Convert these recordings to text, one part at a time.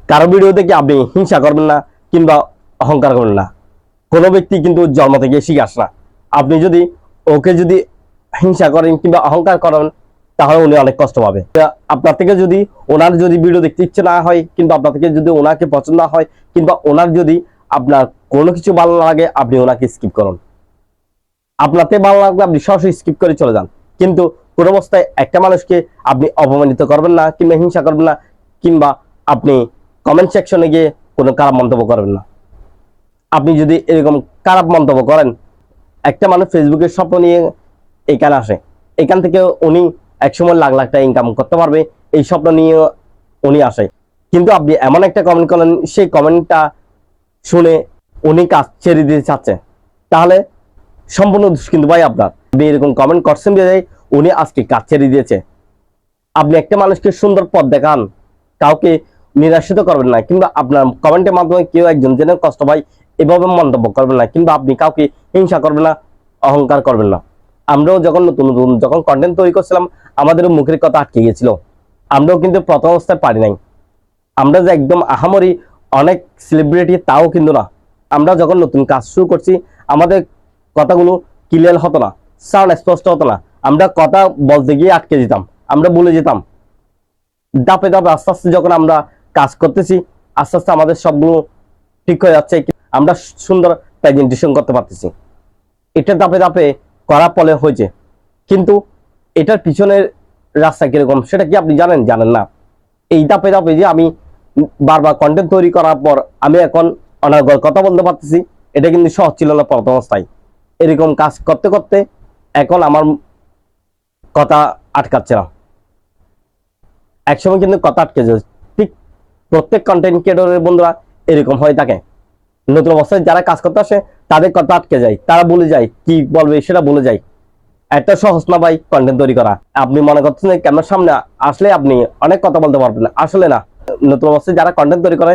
কারো ভিডিও দেখে আপনি হিংসা করবেন না কিংবা অহংকার করবেন না। কোনো ব্যক্তি কিন্তু জন্ম থেকে শিখে আসে না। আপনি যদি ওকে যদি হিংসা করেন কিংবা অহংকার করেন তাহলে উনি অনেক কষ্ট পাবে। আপনার থেকে যদি ওনার যদি ভিডিও দেখতে ইচ্ছে না হয় কিংবা আপনার থেকে যদি ওনাকে পছন্দ না হয় কিংবা ওনার যদি আপনার কোনো কিছু ভালো লাগে আপনি ওনাকে স্কিপ করুন। আপনাতে ভালো লাগলে আপনি সরাসরি স্কিপ করে চলে যান, কিন্তু কোনো অবস্থায় একটা মানুষকে আপনি অপমানিত করবেন না কিংবা হিংসা করবেন না কিংবা আপনি কমেন্ট সেকশনে গিয়ে কোনো খারাপ মন্তব্য করবেন না। আপনি যদি এরকম খারাপ মন্তব্য করেন, একটা মানুষ ফেসবুকের স্বপ্ন নিয়ে এখানে আসে, এখান থেকে উনি একসময় লাখ লাখ টাকা ইনকাম করতে পারবে এই স্বপ্ন নিয়ে উনি আসে, কিন্তু আপনি এমন একটা কমেন্ট করেন সেই কমেন্টটা শুনে উনি কাজ ছেড়ে দিতে চাচ্ছে, তাহলে সম্পূর্ণ দোষ কিন্তু ভাই আপনার। আপনি এরকম কমেন্ট করছেন যে উনি আজকে কাজ ছেড়ে দিয়েছে। আপনি একটা মানুষকে সুন্দর পথ দেখান, কাউকে নিরাশিত করবেন না কিংবা আপনার কমেন্টের মাধ্যমে কেউ একজন যেন কষ্ট পায় এভাবে মন্তব্য করবেন না কিংবা আপনি কাউকে হিংসা করবেন না, অহংকার করবেন না। আমরাও যখন নতুন নতুন যখন কন্টেন্ট তৈরি করছিলাম আমাদেরও মুখের কথা আটকে গিয়েছিল, আমরাও কিন্তু প্রথম অবস্থায় পারি নাই। আমরা যে একদম আহামরি অনেক সেলিব্রিটি তাও কিন্তু না। আমরা যখন নতুন কাজ শুরু করছি আমাদের কথাগুলো ক্লিয়ার হতো না, সাউন্ড স্পষ্ট হতো না, আমরা কথা বলতে গিয়ে আটকে যেতাম, আমরা ভুলে যেতাম। ধাপে ধাপে আস্তে আস্তে যখন আমরা কাজ করতেছি আস্তে আস্তে আমাদের সবগুলো ঠিক হয়ে যাচ্ছে, আমরা সুন্দর প্রেজেন্টেশন করতে পারতেছি। এটা ধাপে ধাপে করার ফলে হয়েছে, কিন্তু এটার পিছনের রাস্তা কিরকম সেটা কি আপনি জানেন? জানেন না। এই ধাপে ধাপে যে আমি বারবার কন্টেন্ট তৈরি করার পর আমি এখন অনর্গল কথা বলতে পারতেছি, এটা কিন্তু সহজ ছিল না প্রথম অবস্থায়। এরকম কাজ করতে করতে এখন আমার কথা আটকাচ্ছে না, একসময় কিন্তু কথা আটকে যায়। ঠিক প্রত্যেক কন্টেন্ট ক্রিয়েটরের বন্ধুরা এরকম হয়ে থাকে, নতুন অবস্থায় যারা কাজ করতে আসে তাদের কথা আটকে যায়, তারা বলে যায় কি বলবে সেটা বলে যায়। একটা সহজ না ভাই কন্টেন্ট তৈরি করা। আপনি মনে করছেন যে ক্যামেরার সামনে আসলে আপনি অনেক কথা বলতে পারবেন, আসলে না। নতুন অবস্থায় যারা কন্টেন্ট তৈরি করে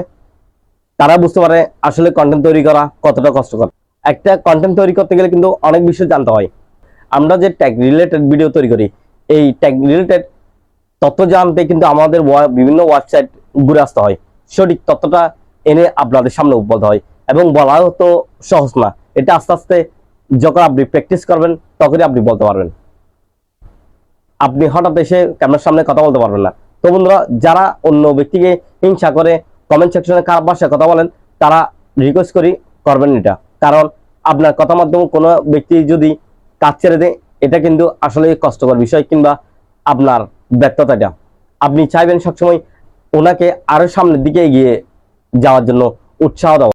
তারা বুঝতে পারে আসলে কন্টেন্ট তৈরি করা কতটা কষ্টকর। একটা কন্টেন্ট তৈরি করতে গেলে কিন্তু অনেক বিষয় জানতে হয়। আমরা যে ট্যাগ রিলেটেড ভিডিও তৈরি করি এই ট্যাগ রিলেটেড তথ্য জানতে কিন্তু আমাদের বিভিন্ন ওয়েবসাইট ঘুরে আসতে হয়, সঠিক তথ্যটা এনে আপনাদের সামনে বলতে হয়, এবং বলাও তো সহজ না। এটা আস্তে আস্তে যখন আপনি প্র্যাকটিস করবেন তখনই আপনি বলতে পারবেন। আপনি হঠাৎ এসে ক্যামেরার সামনে কথা বলতে পারবেন না। তো বন্ধুরা, যারা অন্য ব্যক্তিকে হিংসা করে কমেন্ট সেকশনে খারাপ ভাষায় কথা বলেন তারা রিকোয়েস্ট করি করবেন এটা, কারণ আপনার কথা মাধ্যমে কোনো ব্যক্তি যদি কাজ ছেড়ে দেয় এটা কিন্তু আসলে কষ্টকর বিষয় কিংবা আপনার ব্যর্থতাটা। আপনি চাইবেন সবসময় ওনাকে আরো সামনের দিকে এগিয়ে যাওয়ার জন্য উৎসাহ দেওয়া।